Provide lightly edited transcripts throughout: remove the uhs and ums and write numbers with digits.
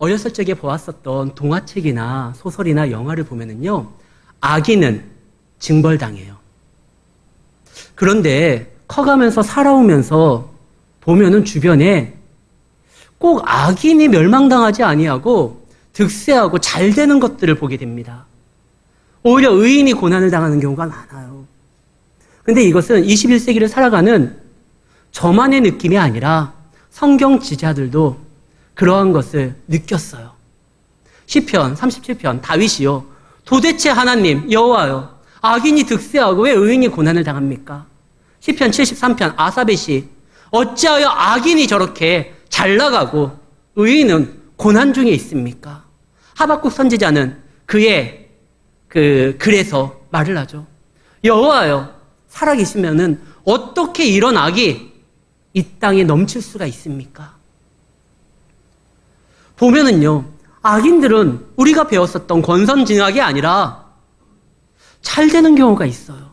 어렸을 적에 보았었던 동화책이나 소설이나 영화를 보면은요, 아기는 징벌당해요. 그런데 커가면서 살아오면서 보면은 주변에 꼭 악인이 멸망당하지 아니하고 득세하고 잘 되는 것들을 보게 됩니다. 오히려 의인이 고난을 당하는 경우가 많아요. 근데 이것은 21세기를 살아가는 저만의 느낌이 아니라 성경 지자들도 그러한 것을 느꼈어요. 시편 37편 다윗이요, 도대체 하나님 여호와요, 악인이 득세하고 왜 의인이 고난을 당합니까? 시편 73편 아사베 시, 어찌하여 악인이 저렇게 잘 나가고 의인은 고난 중에 있습니까? 하박국 선지자는 그의 글에서 말을 하죠. 여호와여, 살아계시면은 어떻게 이런 악이 이 땅에 넘칠 수가 있습니까? 보면은요, 악인들은 우리가 배웠었던 권선징악이 아니라 잘 되는 경우가 있어요.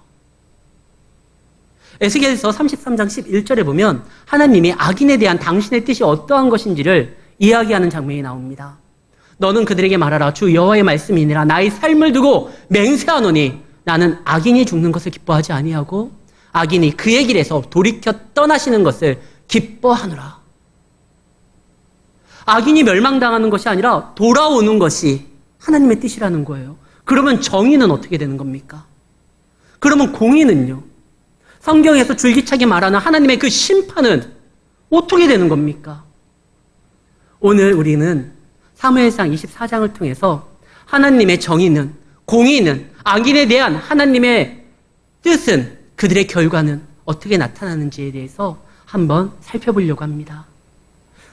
에스겔서 33장 11절에 보면 하나님이 악인에 대한 당신의 뜻이 어떠한 것인지를 이야기하는 장면이 나옵니다. 너는 그들에게 말하라. 주 여호와의 말씀이니라. 나의 삶을 두고 맹세하노니 나는 악인이 죽는 것을 기뻐하지 아니하고 악인이 그의 길에서 돌이켜 떠나시는 것을 기뻐하노라. 악인이 멸망당하는 것이 아니라 돌아오는 것이 하나님의 뜻이라는 거예요. 그러면 정의는 어떻게 되는 겁니까? 그러면 공의는요? 성경에서 줄기차게 말하는 하나님의 그 심판은 어떻게 되는 겁니까? 오늘 우리는 사무엘상 24장을 통해서 하나님의 정의는, 공의는, 악인에 대한 하나님의 뜻은, 그들의 결과는 어떻게 나타나는지에 대해서 한번 살펴보려고 합니다.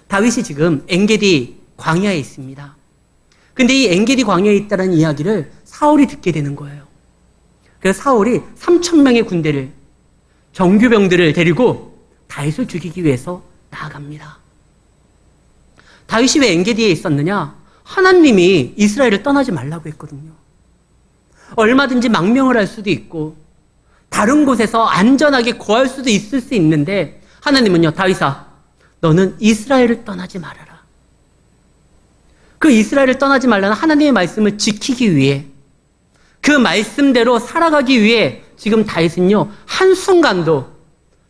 다윗이 지금 엔게디 광야에 있습니다. 근데 이 엔게디 광야에 있다는 이야기를 사울이 듣게 되는 거예요. 그래서 사울이 3,000명의 군대를, 정규병들을 데리고 다윗을 죽이기 위해서 나아갑니다. 다윗이 왜 엔게디에 있었느냐? 하나님이 이스라엘을 떠나지 말라고 했거든요. 얼마든지 망명을 할 수도 있고 다른 곳에서 안전하게 거할 수도 있을 수 있는데 하나님은요, 다윗아, 너는 이스라엘을 떠나지 말아라. 그 이스라엘을 떠나지 말라는 하나님의 말씀을 지키기 위해, 그 말씀대로 살아가기 위해 지금 다윗은요, 한순간도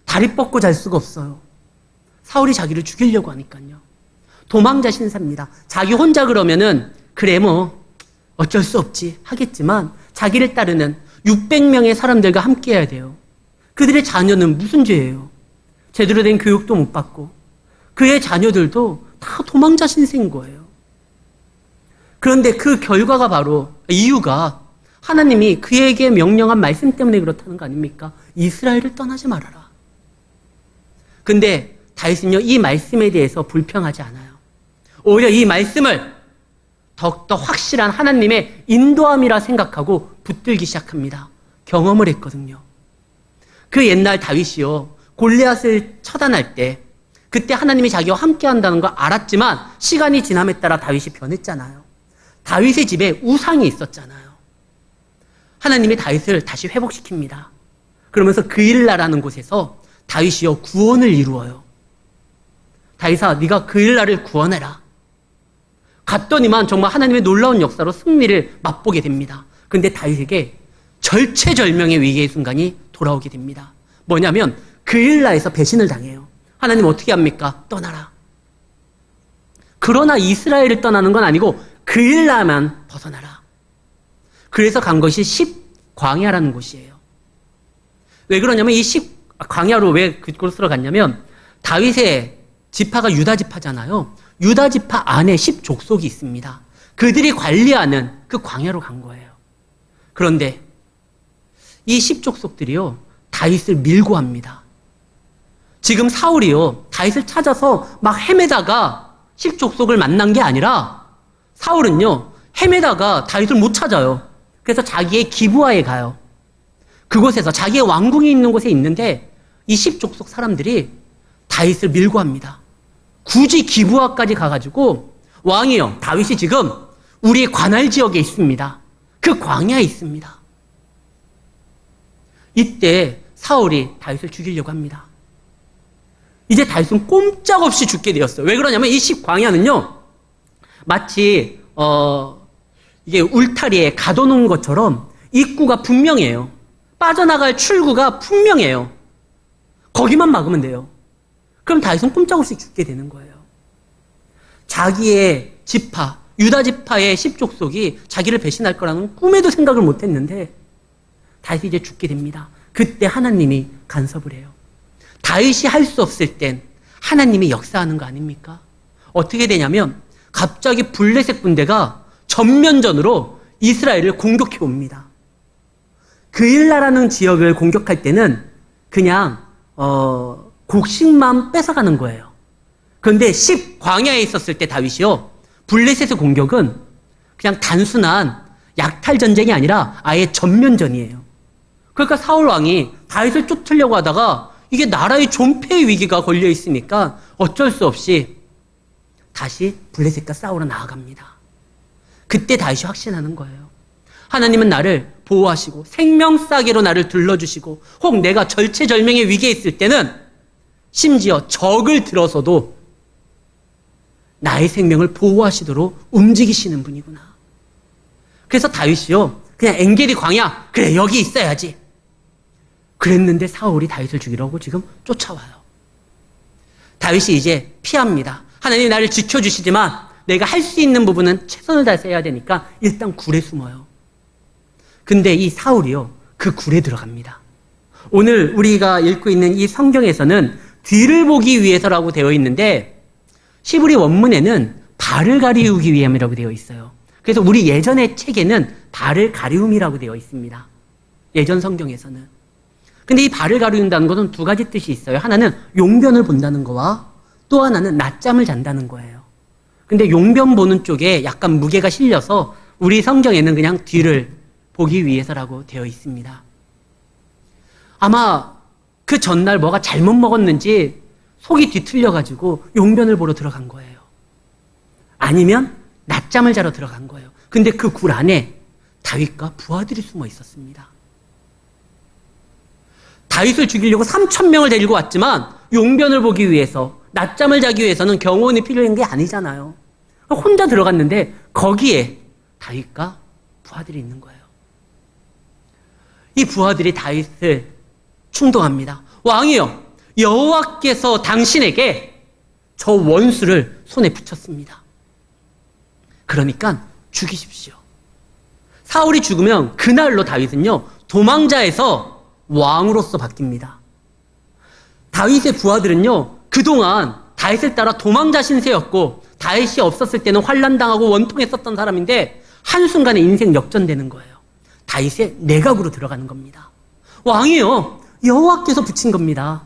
다리 뻗고 잘 수가 없어요. 사울이 자기를 죽이려고 하니까요. 도망자 신사입니다. 자기 혼자 그러면은 그래 뭐 어쩔 수 없지 하겠지만 자기를 따르는 600명의 사람들과 함께 해야 돼요. 그들의 자녀는 무슨 죄예요? 제대로 된 교육도 못 받고 그의 자녀들도 다 도망자 신세인 거예요. 그런데 그 결과가 바로, 이유가 하나님이 그에게 명령한 말씀 때문에 그렇다는 거 아닙니까? 이스라엘을 떠나지 말아라. 근데 다윗은요, 이 말씀에 대해서 불평하지 않아요. 오히려 이 말씀을 더욱더 확실한 하나님의 인도함이라 생각하고 붙들기 시작합니다. 경험을 했거든요. 그 옛날 다윗이요, 골리앗을 처단할 때 그때 하나님이 자기와 함께 한다는 걸 알았지만 시간이 지남에 따라 다윗이 변했잖아요. 다윗의 집에 우상이 있었잖아요. 하나님이 다윗을 다시 회복시킵니다. 그러면서 그일라라는 곳에서 다윗이요, 구원을 이루어요. 다윗아, 네가 그일라를 구원해라. 갔더니만 정말 하나님의 놀라운 역사로 승리를 맛보게 됩니다. 그런데 다윗에게 절체절명의 위기의 순간이 돌아오게 됩니다. 뭐냐면 그일라에서 배신을 당해요. 하나님 어떻게 합니까? 떠나라. 그러나 이스라엘을 떠나는 건 아니고 그일라만 벗어나라. 그래서 간 것이 10광야라는 곳이에요. 왜 그러냐면 이 10광야로 왜 그곳으로 갔냐면 다윗의 지파가 유다 지파잖아요. 유다 지파 안에 10족속이 있습니다. 그들이 관리하는 그 광야로 간 거예요. 그런데 이 10족속들이요, 다윗을 밀고 합니다. 지금 사울이요, 다윗을 찾아서 막 헤매다가 10족속을 만난 게 아니라 사울은요, 헤매다가 다윗을 못 찾아요. 그래서 자기의 기브아에 가요. 그곳에서 자기의 왕궁이 있는 곳에 있는데 이 10족속 사람들이 다윗을 밀고 합니다. 굳이 기브아까지 가가지고, 왕이요, 다윗이 지금 우리의 관할 지역에 있습니다. 그 광야에 있습니다. 이때 사울이 다윗을 죽이려고 합니다. 이제 다윗은 꼼짝없이 죽게 되었어요. 왜 그러냐면 이 10광야는요, 마치 이게 울타리에 가둬놓은 것처럼 입구가 분명해요. 빠져나갈 출구가 분명해요. 거기만 막으면 돼요. 그럼 다윗은 꼼짝없이 죽게 되는 거예요. 자기의 지파, 유다 지파의 10족속이 자기를 배신할 거라는 꿈에도 생각을 못했는데 다윗이 이제 죽게 됩니다. 그때 하나님이 간섭을 해요. 다윗이 할 수 없을 땐 하나님이 역사하는 거 아닙니까? 어떻게 되냐면 갑자기 블레셋 군대가 전면전으로 이스라엘을 공격해 옵니다. 그일라라는 지역을 공격할 때는 그냥 곡식만 뺏어가는 거예요. 그런데 10광야에 있었을 때 다윗이요, 블레셋의 공격은 그냥 단순한 약탈 전쟁이 아니라 아예 전면전이에요. 그러니까 사울 왕이 다윗을 쫓으려고 하다가 이게 나라의 존폐의 위기가 걸려 있으니까 어쩔 수 없이 다시 블레셋과 싸우러 나아갑니다. 그때 다윗이 확신하는 거예요. 하나님은 나를 보호하시고 생명싸개로 나를 둘러주시고 혹 내가 절체절명의 위기에 있을 때는 심지어 적을 들어서도 나의 생명을 보호하시도록 움직이시는 분이구나. 그래서 다윗이요, 그냥 엔게디 광야, 그래 여기 있어야지 그랬는데 사울이 다윗을 죽이려고 지금 쫓아와요. 다윗이 이제 피합니다. 하나님이 나를 지켜주시지만 내가 할 수 있는 부분은 최선을 다해서 해야 되니까 일단 굴에 숨어요. 근데 이 사울이요, 그 굴에 들어갑니다. 오늘 우리가 읽고 있는 이 성경에서는 뒤를 보기 위해서라고 되어 있는데 시브리 원문에는 발을 가리우기 위함이라고 되어 있어요. 그래서 우리 예전의 책에는 발을 가리움이라고 되어 있습니다. 예전 성경에서는. 근데 이 발을 가리운다는 것은 두 가지 뜻이 있어요. 하나는 용변을 본다는 거와 또 하나는 낮잠을 잔다는 거예요. 근데 용변 보는 쪽에 약간 무게가 실려서 우리 성경에는 그냥 뒤를 보기 위해서라고 되어 있습니다. 아마 그 전날 뭐가 잘못 먹었는지 속이 뒤틀려가지고 용변을 보러 들어간 거예요. 아니면 낮잠을 자러 들어간 거예요. 근데 그 굴 안에 다윗과 부하들이 숨어 있었습니다. 다윗을 죽이려고 3,000명을 데리고 왔지만 용변을 보기 위해서, 낮잠을 자기 위해서는 경호원이 필요한 게 아니잖아요. 혼자 들어갔는데 거기에 다윗과 부하들이 있는 거예요. 이 부하들이 다윗을 충동합니다. 왕이여, 여호와께서 당신에게 저 원수를 손에 붙였습니다. 그러니까 죽이십시오. 사울이 죽으면 그날로 다윗은요, 도망자에서 왕으로서 바뀝니다. 다윗의 부하들은요, 그동안 다윗을 따라 도망자 신세였고 다윗이 없었을 때는 환난당하고 원통했었던 사람인데 한순간에 인생 역전되는 거예요. 다윗의 내각으로 들어가는 겁니다. 왕이요, 여호와께서 붙인 겁니다.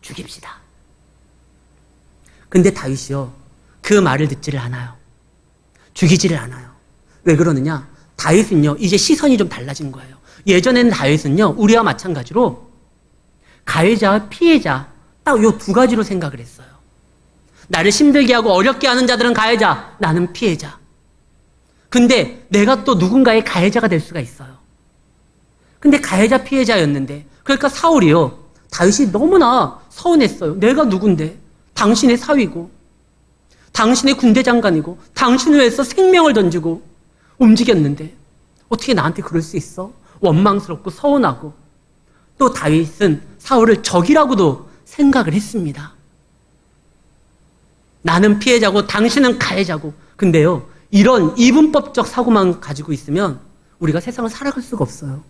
죽입시다. 근데 다윗이요, 그 말을 듣지를 않아요. 죽이지를 않아요. 왜 그러느냐? 다윗은요, 이제 시선이 좀 달라진 거예요. 예전에는 다윗은요, 우리와 마찬가지로 가해자와 피해자 딱 요 두 가지로 생각을 했어요. 나를 힘들게 하고 어렵게 하는 자들은 가해자, 나는 피해자. 근데 내가 또 누군가의 가해자가 될 수가 있어요. 근데 가해자 피해자였는데, 그러니까 사울이요, 다윗이 너무나 서운했어요. 내가 누군데? 당신의 사위고 당신의 군대 장관이고 당신을 위해서 생명을 던지고 움직였는데 어떻게 나한테 그럴 수 있어? 원망스럽고 서운하고, 또 다윗은 사울을 적이라고도 생각을 했습니다. 나는 피해자고 당신은 가해자고. 근데요, 이런 이분법적 사고만 가지고 있으면 우리가 세상을 살아갈 수가 없어요.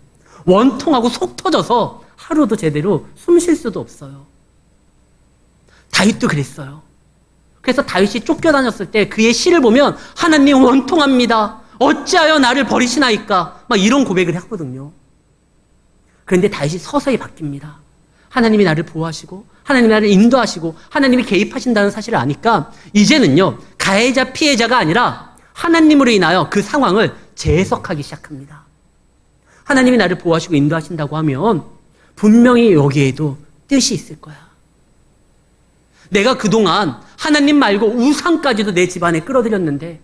원통하고 속 터져서 하루도 제대로 숨 쉴 수도 없어요. 다윗도 그랬어요. 그래서 다윗이 쫓겨다녔을 때 그의 시를 보면 하나님 원통합니다. 어찌하여 나를 버리시나이까? 막 이런 고백을 하거든요. 그런데 다윗이 서서히 바뀝니다. 하나님이 나를 보호하시고 하나님이 나를 인도하시고 하나님이 개입하신다는 사실을 아니까 이제는요, 가해자 피해자가 아니라 하나님으로 인하여 그 상황을 재해석하기 시작합니다. 하나님이 나를 보호하시고 인도하신다고 하면 분명히 여기에도 뜻이 있을 거야. 내가 그동안 하나님 말고 우상까지도 내 집안에 끌어들였는데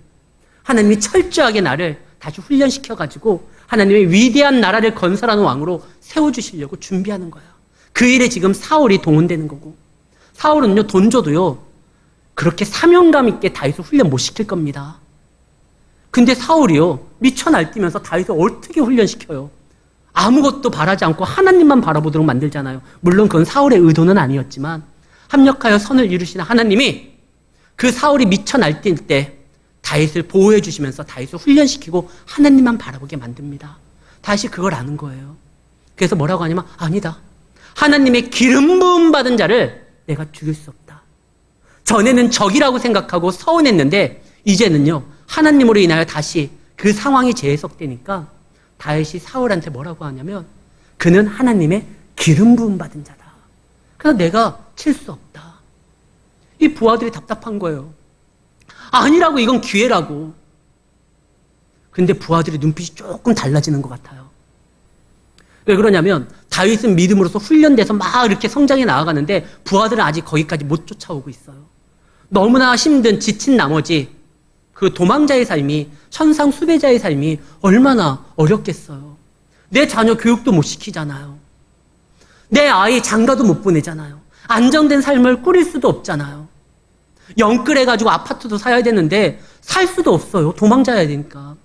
하나님이 철저하게 나를 다시 훈련시켜가지고 하나님의 위대한 나라를 건설하는 왕으로 세워주시려고 준비하는 거야. 그 일에 지금 사울이 동원되는 거고, 사울은요, 돈 줘도요 그렇게 사명감 있게 다윗을 훈련 못 시킬 겁니다. 근데 사울이요, 미쳐 날뛰면서 다윗을 어떻게 훈련시켜요? 아무것도 바라지 않고 하나님만 바라보도록 만들잖아요. 물론 그건 사울의 의도는 아니었지만 합력하여 선을 이루시는 하나님이 그 사울이 미쳐 날뛸 때 다윗을 보호해 주시면서 다윗을 훈련시키고 하나님만 바라보게 만듭니다. 다윗이 그걸 아는 거예요. 그래서 뭐라고 하냐면, 아니다, 하나님의 기름 부음 받은 자를 내가 죽일 수 없다. 전에는 적이라고 생각하고 서운했는데 이제는요, 하나님으로 인하여 다시 그 상황이 재해석되니까 다윗이 사울한테 뭐라고 하냐면, 그는 하나님의 기름 부음 받은 자다. 그래서 내가 칠 수 없다. 이 부하들이 답답한 거예요. 아니라고, 이건 기회라고. 근데 부하들의 눈빛이 조금 달라지는 것 같아요. 왜 그러냐면 다윗은 믿음으로서 훈련돼서 막 이렇게 성장해 나아가는데 부하들은 아직 거기까지 못 쫓아오고 있어요. 너무나 힘든, 지친 나머지 그 도망자의 삶이, 천상 수배자의 삶이 얼마나 어렵겠어요. 내 자녀 교육도 못 시키잖아요. 내 아이 장가도 못 보내잖아요. 안정된 삶을 꾸릴 수도 없잖아요. 영끌해가지고 아파트도 사야 되는데 살 수도 없어요. 도망자야 되니까.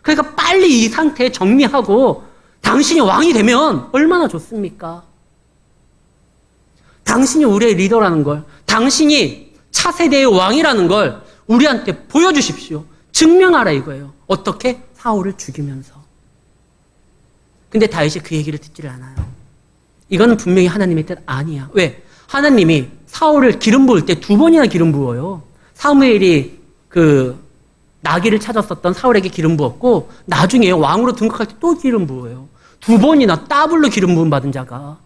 그러니까 빨리 이 상태 정리하고 당신이 왕이 되면 얼마나 좋습니까? 당신이 우리의 리더라는 걸, 당신이 차세대의 왕이라는 걸 우리한테 보여주십시오. 증명하라 이거예요. 어떻게? 사울을 죽이면서. 근데 다윗이 그 얘기를 듣지를 않아요. 이거는 분명히 하나님의 뜻 아니야. 왜? 하나님이 사울을 기름 부을 때 2번이나 기름 부어요. 사무엘이 그 나귀를 찾았었던 사울에게 기름 부었고, 나중에 왕으로 등극할 때 또 기름 부어요. 2번이나 더블로 기름 부음 받은 자가.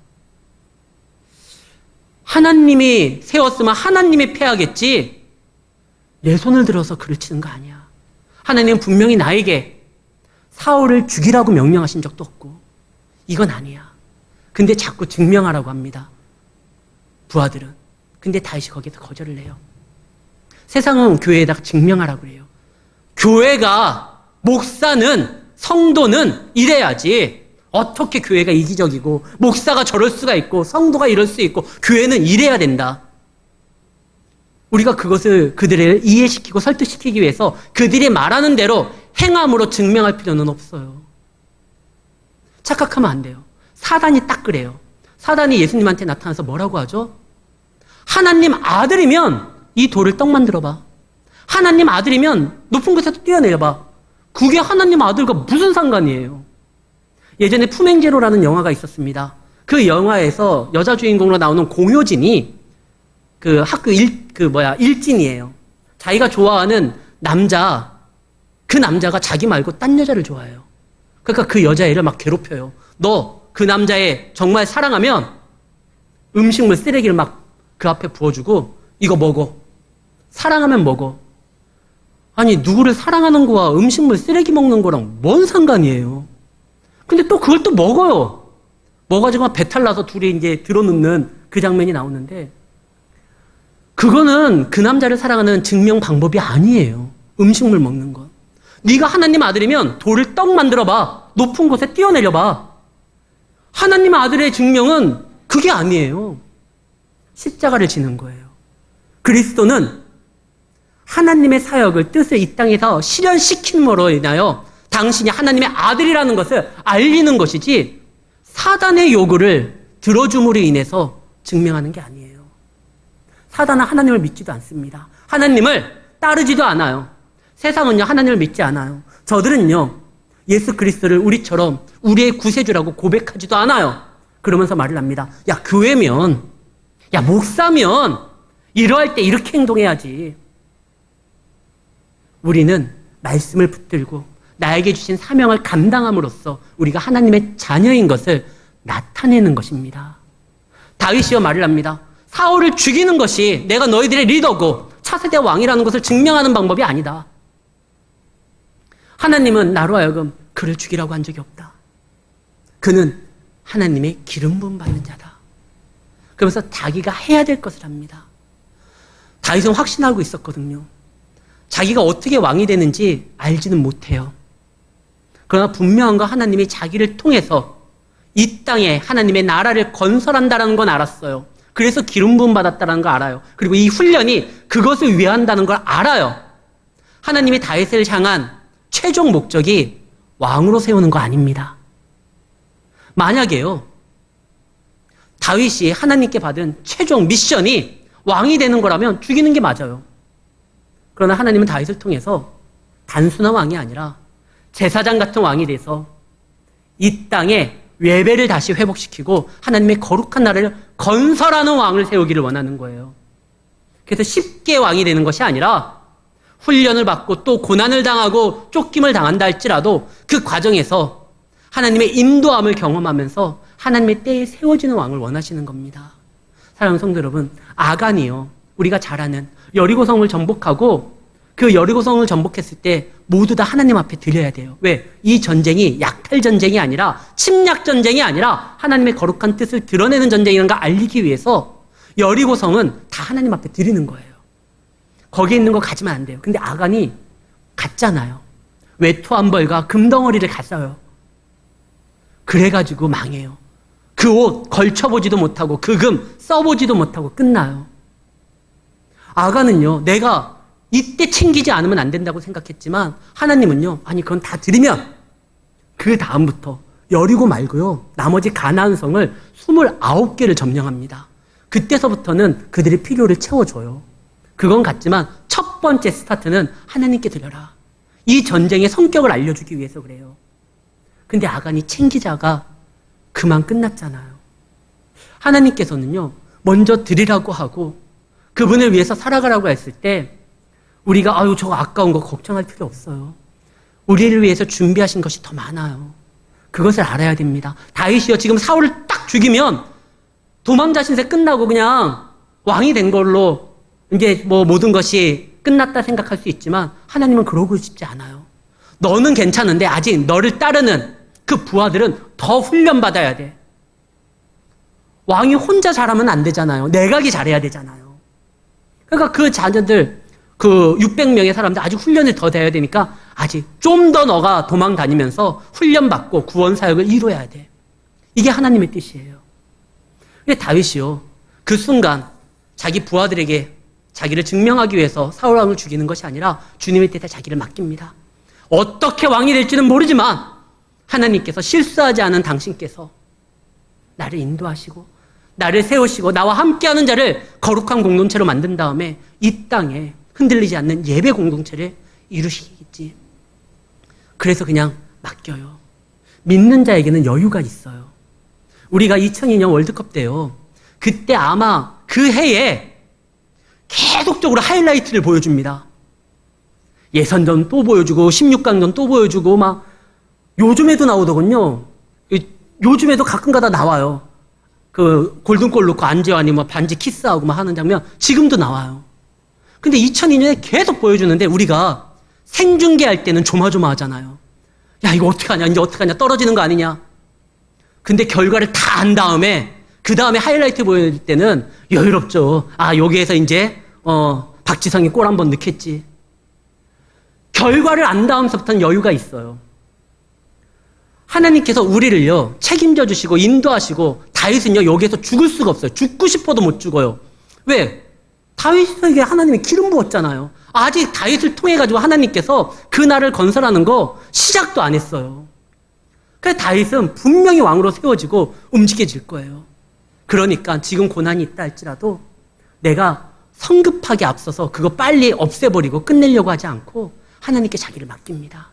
하나님이 세웠으면 하나님이 패하겠지, 내 손을 들어서 그를 치는 거 아니야. 하나님은 분명히 나에게 사울을 죽이라고 명령하신 적도 없고 이건 아니야. 근데 자꾸 증명하라고 합니다, 부하들은. 근데 다윗이 거기에서 거절을 해요. 세상은 교회에다가 증명하라고 해요. 교회가, 목사는, 성도는 이래야지. 어떻게 교회가 이기적이고 목사가 저럴 수가 있고 성도가 이럴 수 있고 교회는 이래야 된다. 우리가 그것을 그들을 이해시키고 설득시키기 위해서 그들이 말하는 대로 행함으로 증명할 필요는 없어요. 착각하면 안 돼요. 사단이 딱 그래요. 사단이 예수님한테 나타나서 뭐라고 하죠? 하나님 아들이면 이 돌을 떡 만들어봐. 하나님 아들이면 높은 곳에서 뛰어내려봐. 그게 하나님 아들과 무슨 상관이에요? 예전에 품행제로라는 영화가 있었습니다. 그 영화에서 여자 주인공으로 나오는 공효진이 그 학교 일진이에요. 자기가 좋아하는 남자, 그 남자가 자기 말고 딴 여자를 좋아해요. 그러니까 그 여자애를 막 괴롭혀요. 너 그 남자애 정말 사랑하면 음식물 쓰레기를 막 그 앞에 부어주고 이거 먹어. 사랑하면 먹어. 아니, 누구를 사랑하는 거와 음식물 쓰레기 먹는 거랑 뭔 상관이에요? 근데 또 그걸 또 먹어요. 먹어가지고 배탈 나서 둘이 이제 들어눕는 그 장면이 나오는데, 그거는 그 남자를 사랑하는 증명 방법이 아니에요. 음식물 먹는 건. 네가 하나님 아들이면 돌을 떡 만들어봐. 높은 곳에 뛰어내려봐. 하나님 아들의 증명은 그게 아니에요. 십자가를 지는 거예요. 그리스도는 하나님의 사역을, 뜻을 이 땅에서 실현시킴으로 인하여 당신이 하나님의 아들이라는 것을 알리는 것이지, 사단의 요구를 들어줌으로 인해서 증명하는 게 아니에요. 사단은 하나님을 믿지도 않습니다. 하나님을 따르지도 않아요. 세상은요, 하나님을 믿지 않아요. 저들은요, 예수 그리스도를 우리처럼 우리의 구세주라고 고백하지도 않아요. 그러면서 말을 합니다. 야, 교회면, 야, 목사면 이러할 때 이렇게 행동해야지. 우리는 말씀을 붙들고 나에게 주신 사명을 감당함으로써 우리가 하나님의 자녀인 것을 나타내는 것입니다. 다윗이요 말을 합니다. 사울을 죽이는 것이 내가 너희들의 리더고 차세대 왕이라는 것을 증명하는 방법이 아니다. 하나님은 나로 하여금 그를 죽이라고 한 적이 없다. 그는 하나님의 기름 부음 받는 자다. 그러면서 자기가 해야 될 것을 합니다. 다윗은 확신하고 있었거든요. 자기가 어떻게 왕이 되는지 알지는 못해요. 그러나 분명한 건 하나님이 자기를 통해서 이 땅에 하나님의 나라를 건설한다는 건 알았어요. 그래서 기름 부음 받았다는 걸 알아요. 그리고 이 훈련이 그것을 위한다는 걸 알아요. 하나님이 다윗을 향한 최종 목적이 왕으로 세우는 거 아닙니다. 만약에요, 다윗이 하나님께 받은 최종 미션이 왕이 되는 거라면 죽이는 게 맞아요. 그러나 하나님은 다윗을 통해서 단순한 왕이 아니라 제사장 같은 왕이 돼서 이 땅에 예배를 다시 회복시키고 하나님의 거룩한 나라를 건설하는 왕을 세우기를 원하는 거예요. 그래서 쉽게 왕이 되는 것이 아니라 훈련을 받고 또 고난을 당하고 쫓김을 당한다 할지라도 그 과정에서 하나님의 인도함을 경험하면서 하나님의 때에 세워지는 왕을 원하시는 겁니다. 사랑하는 성도 여러분, 아간이요, 우리가 잘 아는 여리고성을 정복하고 그 여리고성을 정복했을 때 모두 다 하나님 앞에 드려야 돼요. 왜? 이 전쟁이 약탈 전쟁이 아니라 침략 전쟁이 아니라 하나님의 거룩한 뜻을 드러내는 전쟁이라는 걸 알리기 위해서 여리고성은 다 하나님 앞에 드리는 거예요. 거기에 있는 거 가지면 안 돼요. 근데 아간이 갔잖아요. 외투 한 벌과 금덩어리를 갔어요. 그래가지고 망해요. 그 옷 걸쳐보지도 못하고 그 금 써보지도 못하고 끝나요. 아간은요, 내가 이때 챙기지 않으면 안 된다고 생각했지만 하나님은요, 아니 그건 다 드리면 그 다음부터 여리고 말고요, 나머지 가나안 성을 29개를 점령합니다. 그때서부터는 그들의 필요를 채워줘요. 그건 같지만 첫 번째 스타트는 하나님께 드려라. 이 전쟁의 성격을 알려주기 위해서 그래요. 근데 아간이 챙기자가 그만 끝났잖아요. 하나님께서는요, 먼저 드리라고 하고 그분을 위해서 살아가라고 했을 때 우리가 아유 저거 아까운 거 걱정할 필요 없어요. 우리를 위해서 준비하신 것이 더 많아요. 그것을 알아야 됩니다. 다윗이요, 지금 사울을 딱 죽이면 도망자신세 끝나고 그냥 왕이 된 걸로 이제 뭐 모든 것이 끝났다 생각할 수 있지만 하나님은 그러고 싶지 않아요. 너는 괜찮은데 아직 너를 따르는 그 부하들은 더 훈련받아야 돼. 왕이 혼자 잘하면 안 되잖아요. 내각이 잘해야 되잖아요. 그러니까 그 자녀들, 그 600명의 사람들 아직 훈련을 더 돼야 되니까 아직 좀 더 너가 도망 다니면서 훈련받고 구원 사역을 이루어야 돼. 이게 하나님의 뜻이에요. 근데 다윗이요, 그 순간 자기 부하들에게 자기를 증명하기 위해서 사울 왕을 죽이는 것이 아니라 주님의 뜻에 자기를 맡깁니다. 어떻게 왕이 될지는 모르지만 하나님께서 실수하지 않은 당신께서 나를 인도하시고 나를 세우시고 나와 함께하는 자를 거룩한 공동체로 만든 다음에 이 땅에 흔들리지 않는 예배 공동체를 이루시겠지. 그래서 그냥 맡겨요. 믿는 자에게는 여유가 있어요. 우리가 2002년 월드컵 때요, 그때 아마 그 해에 계속적으로 하이라이트를 보여줍니다. 예선전 또 보여주고 16강전 또 보여주고 막 요즘에도 나오더군요. 요즘에도 가끔가다 나와요. 그 골든골 넣고 안재환이 막 반지 키스하고 막 하는 장면 지금도 나와요. 근데 2002년에 계속 보여주는데 우리가 생중계할 때는 조마조마하잖아요. 야 이거 어떡하냐, 이제 어떡하냐, 떨어지는 거 아니냐. 근데 결과를 다 안 다음에 그 다음에 하이라이트 보여줄 때는 여유롭죠. 아 여기에서 이제 박지성이 골 한번 넣겠지. 결과를 안 다음서부터는 여유가 있어요. 하나님께서 우리를요 책임져 주시고 인도하시고, 다윗은요 여기에서 죽을 수가 없어요. 죽고 싶어도 못 죽어요. 왜? 다윗에게 하나님이 기름 부었잖아요. 아직 다윗을 통해 가지고 하나님께서 그 나라를 건설하는 거 시작도 안 했어요. 그래서 다윗은 분명히 왕으로 세워지고 움직여질 거예요. 그러니까 지금 고난이 있다 할지라도 내가 성급하게 앞서서 그거 빨리 없애버리고 끝내려고 하지 않고 하나님께 자기를 맡깁니다.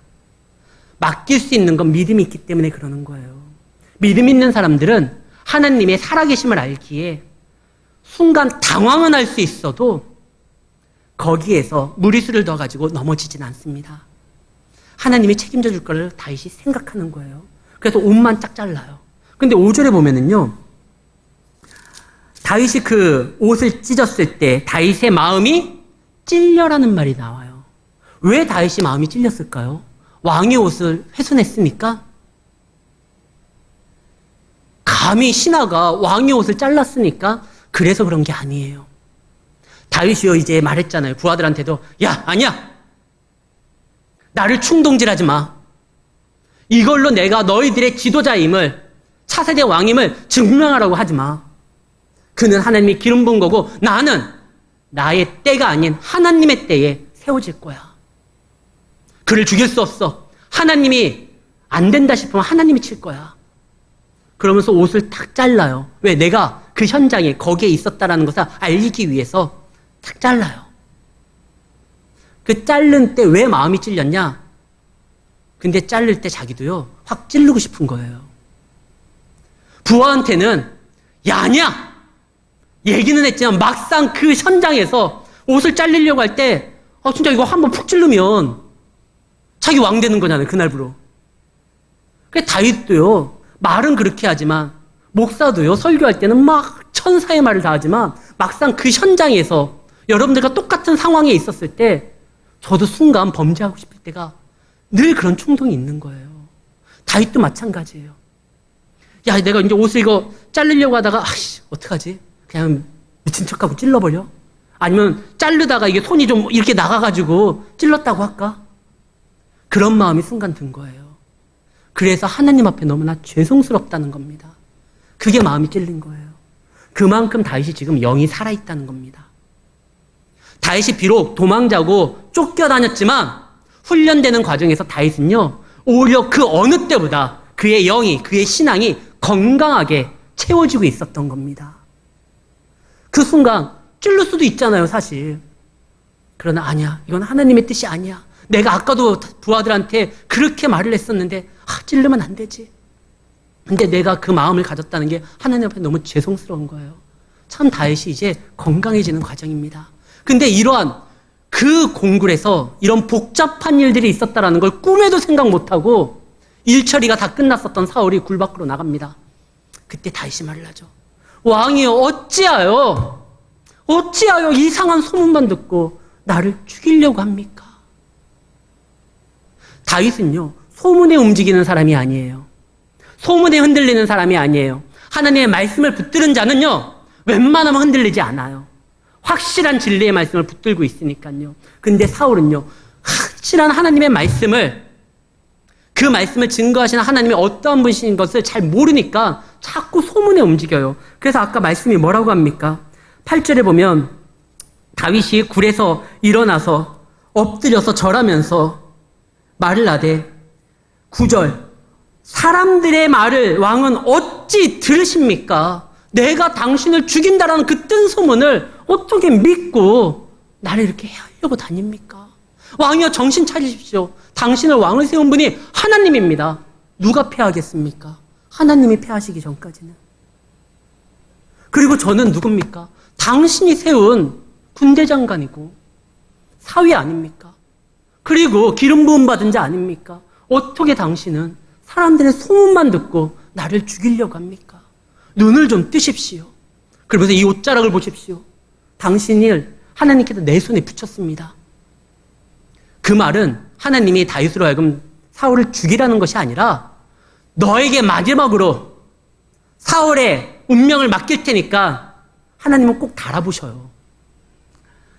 맡길 수 있는 건 믿음이 있기 때문에 그러는 거예요. 믿음 있는 사람들은 하나님의 살아계심을 알기에 순간 당황은 할 수 있어도 거기에서 무리수를 더 가지고 넘어지진 않습니다. 하나님이 책임져 줄 거를 다윗이 생각하는 거예요. 그래서 옷만 쫙 잘라요. 근데 5절에 보면은요, 다윗이 그 옷을 찢었을 때 다윗의 마음이 찔려라는 말이 나와요. 왜 다윗이 마음이 찔렸을까요? 왕의 옷을 훼손했습니까? 감히 신하가 왕의 옷을 잘랐으니까 그래서 그런 게 아니에요. 다윗이요 이제 말했잖아요. 부하들한테도 야 아니야, 나를 충동질하지 마. 이걸로 내가 너희들의 지도자임을, 차세대 왕임을 증명하라고 하지 마. 그는 하나님이 기름 부은 거고 나는 나의 때가 아닌 하나님의 때에 세워질 거야. 그를 죽일 수 없어. 하나님이 안 된다 싶으면 하나님이 칠 거야. 그러면서 옷을 탁 잘라요. 왜? 내가 그 현장에 거기에 있었다라는 것을 알리기 위해서 탁 잘라요. 그 자른 때 왜 마음이 찔렸냐? 근데 자를 때 자기도요, 확 찌르고 싶은 거예요. 부하한테는 야냐! 얘기는 했지만 막상 그 현장에서 옷을 잘리려고 할 때, 진짜 이거 한번 푹 찌르면 자기 왕 되는 거잖아요, 그날부로. 그래, 다윗도요, 말은 그렇게 하지만, 목사도요, 설교할 때는 막 천사의 말을 다 하지만, 막상 그 현장에서 여러분들과 똑같은 상황에 있었을 때, 저도 순간 범죄하고 싶을 때가 늘 그런 충동이 있는 거예요. 다윗도 마찬가지예요. 야, 내가 이제 옷을 이거 자르려고 하다가, 어떡하지? 그냥 미친 척하고 찔러버려? 아니면 자르다가 이게 손이 좀 이렇게 나가가지고 찔렀다고 할까? 그런 마음이 순간 든 거예요. 그래서 하나님 앞에 너무나 죄송스럽다는 겁니다. 그게 마음이 찔린 거예요. 그만큼 다윗이 지금 영이 살아있다는 겁니다. 다윗이 비록 도망자고 쫓겨다녔지만 훈련되는 과정에서 다윗은요, 오히려 그 어느 때보다 그의 영이, 그의 신앙이 건강하게 채워지고 있었던 겁니다. 그 순간 찔릴 수도 있잖아요, 사실. 그러나 아니야, 이건 하나님의 뜻이 아니야. 내가 아까도 부하들한테 그렇게 말을 했었는데 찔르면 안 되지. 근데 내가 그 마음을 가졌다는 게 하나님 앞에 너무 죄송스러운 거예요. 참 다윗이 이제 건강해지는 과정입니다. 근데 이러한 그 공굴에서 이런 복잡한 일들이 있었다는 걸 꿈에도 생각 못하고 일처리가 다 끝났었던 사울이 굴 밖으로 나갑니다. 그때 다윗이 말을 하죠. 왕이여, 어찌하여 이상한 소문만 듣고 나를 죽이려고 합니까? 다윗은요, 소문에 움직이는 사람이 아니에요. 소문에 흔들리는 사람이 아니에요. 하나님의 말씀을 붙들은 자는요, 웬만하면 흔들리지 않아요. 확실한 진리의 말씀을 붙들고 있으니까요. 근데 사울은요, 확실한 하나님의 말씀을, 그 말씀을 증거하시는 하나님이 어떠한 분이신 것을 잘 모르니까 자꾸 소문에 움직여요. 그래서 아까 말씀이 뭐라고 합니까? 8절에 보면 다윗이 굴에서 일어나서 엎드려서 절하면서 말을 하되, 9절, 사람들의 말을 왕은 어찌 들으십니까? 내가 당신을 죽인다라는 그 뜬 소문을 어떻게 믿고 나를 이렇게 해하려고 다닙니까? 왕이여, 정신 차리십시오. 당신을 왕을 세운 분이 하나님입니다. 누가 패하겠습니까? 하나님이 패하시기 전까지는. 그리고 저는 누굽니까? 당신이 세운 군대장관이고 사위 아닙니까? 그리고 기름 부음 받은 자 아닙니까? 어떻게 당신은 사람들의 소문만 듣고 나를 죽이려고 합니까? 눈을 좀 뜨십시오. 그러면서 이 옷자락을 보십시오. 당신을 하나님께서 내 손에 붙였습니다. 그 말은 하나님이 다윗으로 하여금 사울을 죽이라는 것이 아니라 너에게 마지막으로 사울의 운명을 맡길 테니까 하나님은 꼭 달아보셔요.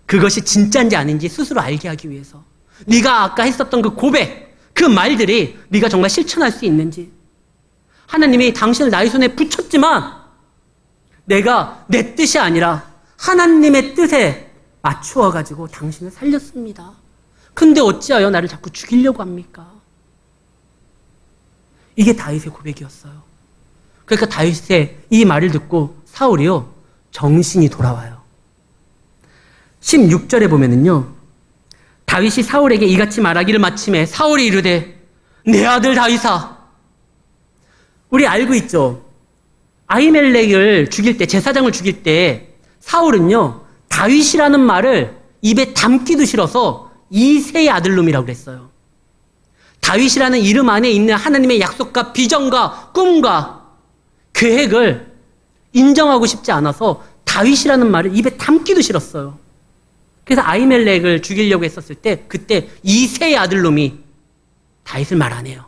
그것이 진짜인지 아닌지 스스로 알게 하기 위해서. 네가 아까 했었던 그 고백, 그 말들이 네가 정말 실천할 수 있는지. 하나님이 당신을 나의 손에 붙였지만 내가 내 뜻이 아니라 하나님의 뜻에 맞추어가지고 당신을 살렸습니다. 근데 어찌하여 나를 자꾸 죽이려고 합니까? 이게 다윗의 고백이었어요. 그러니까 다윗의 이 말을 듣고 사울이요, 정신이 돌아와요. 16절에 보면은요, 다윗이 사울에게 이같이 말하기를 마침에 사울이 이르되, 내 아들 다윗아. 우리 알고 있죠? 아히멜렉을 죽일 때, 제사장을 죽일 때 사울은요, 다윗이라는 말을 입에 담기도 싫어서 이새의 아들놈이라고 그랬어요. 다윗이라는 이름 안에 있는 하나님의 약속과 비전과 꿈과 계획을 인정하고 싶지 않아서 다윗이라는 말을 입에 담기도 싫었어요. 그래서 아히멜렉을 죽이려고 했었을 때 그때 이새의 아들놈이 다윗을 말 안 해요.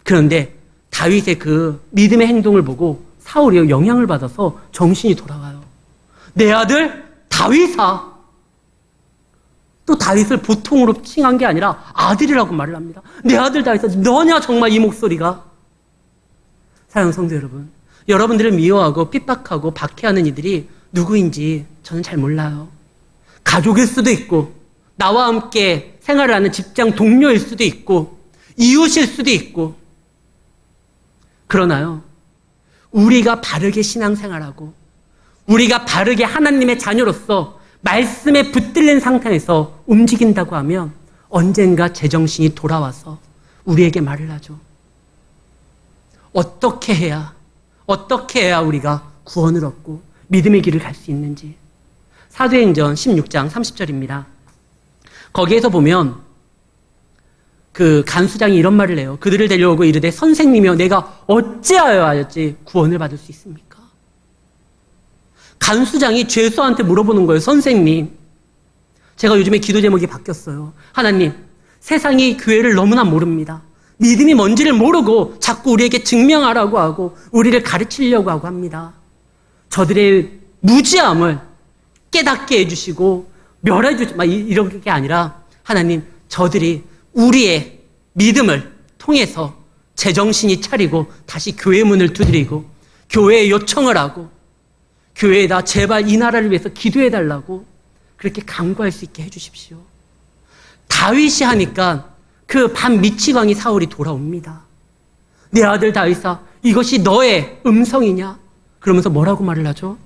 그런데 다윗의 그 믿음의 행동을 보고 사울이 영향을 받아서 정신이 돌아와요. 내 아들 다윗아. 또 다윗을 보통으로 칭한 게 아니라 아들이라고 말을 합니다. 내 아들 다윗아, 너냐 정말 이 목소리가. 사랑하는 성도 여러분, 여러분들을 미워하고 핍박하고 박해하는 이들이 누구인지 저는 잘 몰라요. 가족일 수도 있고 나와 함께 생활을 하는 직장 동료일 수도 있고 이웃일 수도 있고. 그러나요, 우리가 바르게 신앙생활하고 우리가 바르게 하나님의 자녀로서 말씀에 붙들린 상태에서 움직인다고 하면 언젠가 제정신이 돌아와서 우리에게 말을 하죠. 어떻게 해야 우리가 구원을 얻고 믿음의 길을 갈 수 있는지. 사도행전 16장 30절입니다. 거기에서 보면 그 간수장이 이런 말을 해요. 그들을 데려오고 이르되 선생님이여 내가 어찌하여 하였지 구원을 받을 수 있습니까? 간수장이 죄수한테 물어보는 거예요. 선생님, 제가 요즘에 기도 제목이 바뀌었어요. 하나님, 세상이 교회를 너무나 모릅니다. 믿음이 뭔지를 모르고 자꾸 우리에게 증명하라고 하고 우리를 가르치려고 하고 합니다. 저들의 무지함을 깨닫게 해주시고 멸해 주지 마, 이런 게 아니라 하나님, 저들이 우리의 믿음을 통해서 제정신이 차리고 다시 교회 문을 두드리고 교회에 요청을 하고 교회에다 제발 이 나라를 위해서 기도해 달라고 그렇게 간구할 수 있게 해주십시오. 다윗이 하니까 그 반미치광이 사울이 돌아옵니다. 내 아들 다윗아, 이것이 너의 음성이냐? 그러면서 뭐라고 말을 하죠?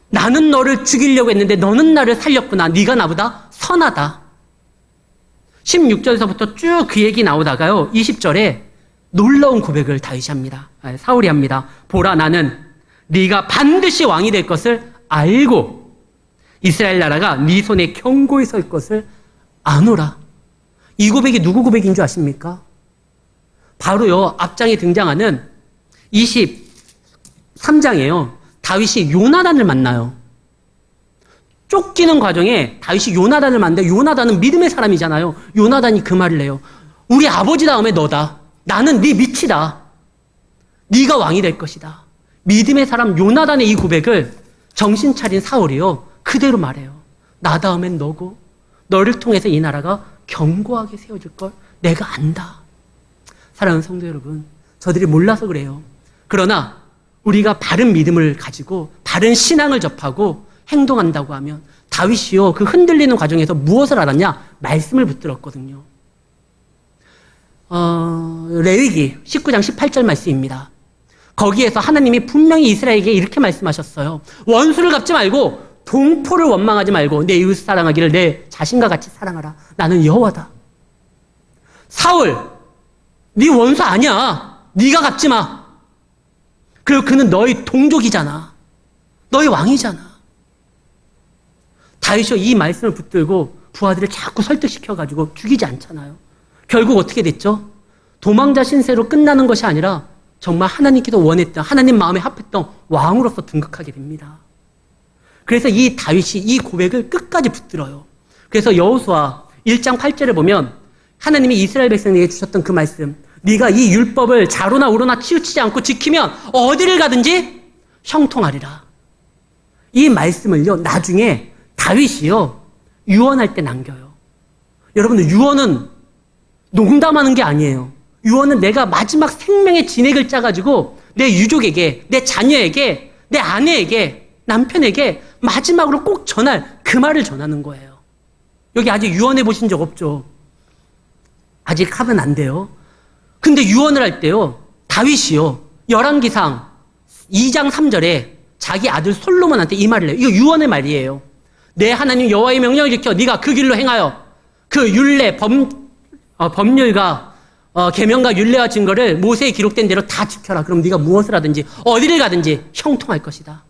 나는 너를 죽이려고 했는데 너는 나를 살렸구나. 네가 나보다 선하다. 16절에서부터 쭉 그 얘기 나오다가요, 20절에 놀라운 고백을 다윗이 합니다. 사울이 합니다. 보라, 나는 네가 반드시 왕이 될 것을 알고 이스라엘 나라가 네 손에 견고히 설 것을 아노라. 이 고백이 누구 고백인 줄 아십니까? 바로요, 앞장에 등장하는 23장이에요. 다윗이 요나단을 만나요. 쫓기는 과정에 다윗이 요나단을 만나는데 요나단은 믿음의 사람이잖아요. 요나단이 그 말을 해요. 우리 아버지 다음에 너다. 나는 네 밑이다. 네가 왕이 될 것이다. 믿음의 사람 요나단의 이 고백을 정신 차린 사울이요, 그대로 말해요. 나 다음엔 너고 너를 통해서 이 나라가 견고하게 세워질 걸 내가 안다. 사랑하는 성도 여러분, 저들이 몰라서 그래요. 그러나 우리가 바른 믿음을 가지고 바른 신앙을 접하고 행동한다고 하면 다윗이요, 그 흔들리는 과정에서 무엇을 알았냐? 말씀을 붙들었거든요. 레위기 19장 18절 말씀입니다. 거기에서 하나님이 분명히 이스라엘에게 이렇게 말씀하셨어요. 원수를 갚지 말고 동포를 원망하지 말고 내 이웃 사랑하기를 내 자신과 같이 사랑하라. 나는 여호와다. 사울, 네 원수 아니야. 네가 갚지 마. 그리고 그는 너의 동족이잖아. 너의 왕이잖아. 다윗이 이 말씀을 붙들고 부하들을 자꾸 설득시켜가지고 죽이지 않잖아요. 결국 어떻게 됐죠? 도망자 신세로 끝나는 것이 아니라 정말 하나님께서 원했던, 하나님 마음에 합했던 왕으로서 등극하게 됩니다. 그래서 이 다윗이 이 고백을 끝까지 붙들어요. 그래서 여호수아 1장 8절을 보면 하나님이 이스라엘 백성에게 주셨던 그 말씀, 네가 이 율법을 좌로나 우로나 치우치지 않고 지키면 어디를 가든지 형통하리라. 이 말씀을요, 나중에 다윗이요, 유언할 때 남겨요. 여러분들, 유언은 농담하는 게 아니에요. 유언은 내가 마지막 생명의 진액을 짜가지고 내 유족에게, 내 자녀에게, 내 아내에게, 남편에게 마지막으로 꼭 전할 그 말을 전하는 거예요. 여기 아직 유언해 보신 적 없죠? 아직 하면 안 돼요. 근데 유언을 할 때요, 다윗이요, 열왕기상 2장 3절에 자기 아들 솔로몬한테 이 말을 해요. 이거 유언의 말이에요. 내 하나님 여호와의 명령을 지켜 네가 그 길로 행하여 그 율례, 법률과 계명과 율례와 증거를 모세에 기록된 대로 다 지켜라. 그럼 네가 무엇을 하든지 어디를 가든지 형통할 것이다.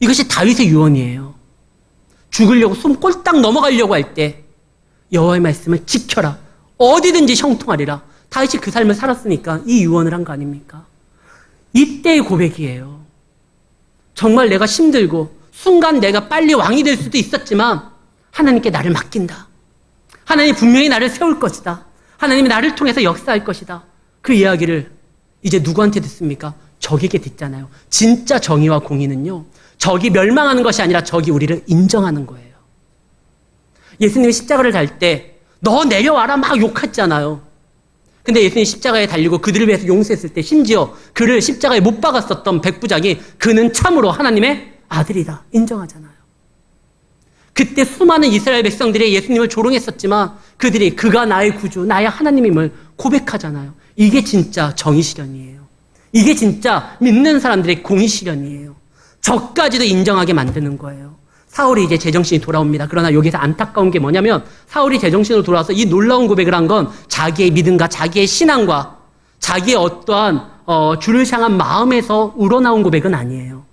이것이 다윗의 유언이에요. 죽으려고 숨 꼴딱 넘어가려고 할 때 여호와의 말씀을 지켜라. 어디든지 형통하리라. 다윗이 그 삶을 살았으니까 이 유언을 한 거 아닙니까? 이때의 고백이에요. 정말 내가 힘들고 순간 내가 빨리 왕이 될 수도 있었지만 하나님께 나를 맡긴다. 하나님이 분명히 나를 세울 것이다. 하나님이 나를 통해서 역사할 것이다. 그 이야기를 이제 누구한테 듣습니까? 적에게 듣잖아요. 진짜 정의와 공의는요, 적이 멸망하는 것이 아니라 적이 우리를 인정하는 거예요. 예수님이 십자가를 달 때 너 내려와라 막 욕했잖아요. 근데 예수님이 십자가에 달리고 그들을 위해서 용서했을 때 심지어 그를 십자가에 못 박았었던 백부장이 그는 참으로 하나님의 아들이다 인정하잖아요. 그때 수많은 이스라엘 백성들이 예수님을 조롱했었지만 그들이 그가 나의 구주, 나의 하나님임을 고백하잖아요. 이게 진짜 정의 실현이에요. 이게 진짜 믿는 사람들의 공의 실현이에요. 저까지도 인정하게 만드는 거예요. 사울이 이제 제정신이 돌아옵니다. 그러나 여기서 안타까운 게 뭐냐면 사울이 제정신으로 돌아와서 이 놀라운 고백을 한 건 자기의 믿음과 자기의 신앙과 자기의 어떠한 주를 향한 마음에서 우러나온 고백은 아니에요.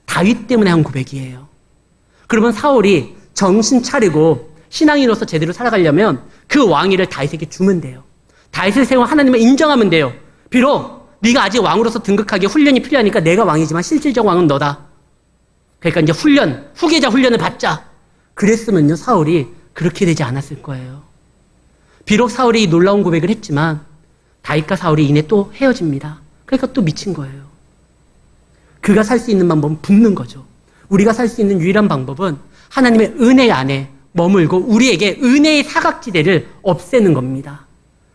다윗 때문에 한 고백이에요. 그러면 사울이 정신 차리고 신앙인으로서 제대로 살아가려면 그 왕위를 다윗에게 주면 돼요. 다윗을 세운 하나님을 인정하면 돼요. 비록 네가 아직 왕으로서 등극하기에 훈련이 필요하니까 내가 왕이지만 실질적 왕은 너다. 그러니까 이제 후계자 훈련을 받자. 그랬으면요, 사울이 그렇게 되지 않았을 거예요. 비록 사울이 놀라운 고백을 했지만 다윗과 사울이 이내 또 헤어집니다. 그러니까 또 미친 거예요. 그가 살 수 있는 방법은 붙는 거죠. 우리가 살 수 있는 유일한 방법은 하나님의 은혜 안에 머물고 우리에게 은혜의 사각지대를 없애는 겁니다.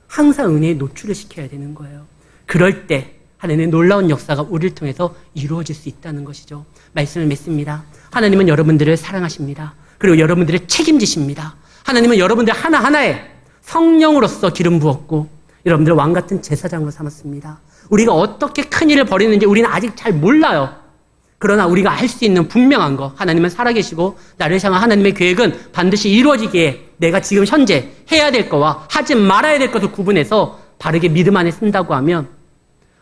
항상 은혜에 노출을 시켜야 되는 거예요. 그럴 때 하나님의 놀라운 역사가 우리를 통해서 이루어질 수 있다는 것이죠. 말씀을 맺습니다. 하나님은 여러분들을 사랑하십니다. 그리고 여러분들을 책임지십니다. 하나님은 여러분들 하나하나에 성령으로서 기름 부었고 여러분들을 왕같은 제사장으로 삼았습니다. 우리가 어떻게 큰 일을 벌이는지 우리는 아직 잘 몰라요. 그러나 우리가 알 수 있는 분명한 거, 하나님은 살아계시고 나를 향한 하나님의 계획은 반드시 이루어지기에 내가 지금 현재 해야 될 거와 하지 말아야 될 것을 구분해서 바르게 믿음 안에 쓴다고 하면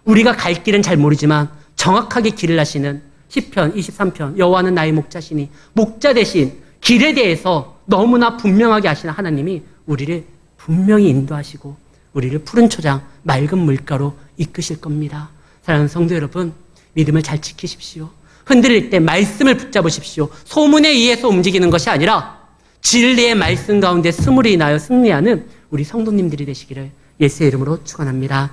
우리가 갈 길은 잘 모르지만 정확하게 길을 하시는 시편 23편 여호와는 나의 목자시니 목자 대신 길에 대해서 너무나 분명하게 하시는 하나님이 우리를 분명히 인도하시고 우리를 푸른 초장 맑은 물가로 이끄실 겁니다. 사랑하는 성도 여러분, 믿음을 잘 지키십시오. 흔들릴 때 말씀을 붙잡으십시오. 소문에 의해서 움직이는 것이 아니라 진리의 말씀 가운데 스물이 인하여 승리하는 우리 성도님들이 되시기를 예수의 이름으로 축원합니다.